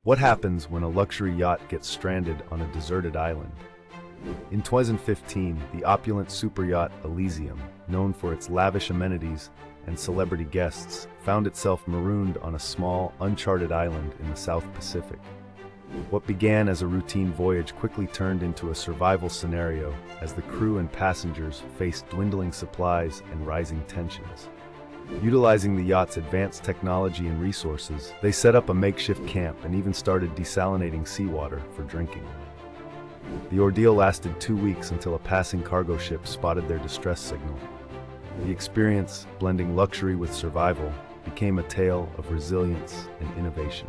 What happens when a luxury yacht gets stranded on a deserted island? In 2015, the opulent super yacht Elysium, known for its lavish amenities and celebrity guests, found itself marooned on a small, uncharted island in the South Pacific. What began as a routine voyage quickly turned into a survival scenario as the crew and passengers faced dwindling supplies and rising tensions. Utilizing the yacht's advanced technology and resources, they set up a makeshift camp and even started desalinating seawater for drinking. The ordeal lasted 2 weeks until a passing cargo ship spotted their distress signal. The experience, blending luxury with survival, became a tale of resilience and innovation.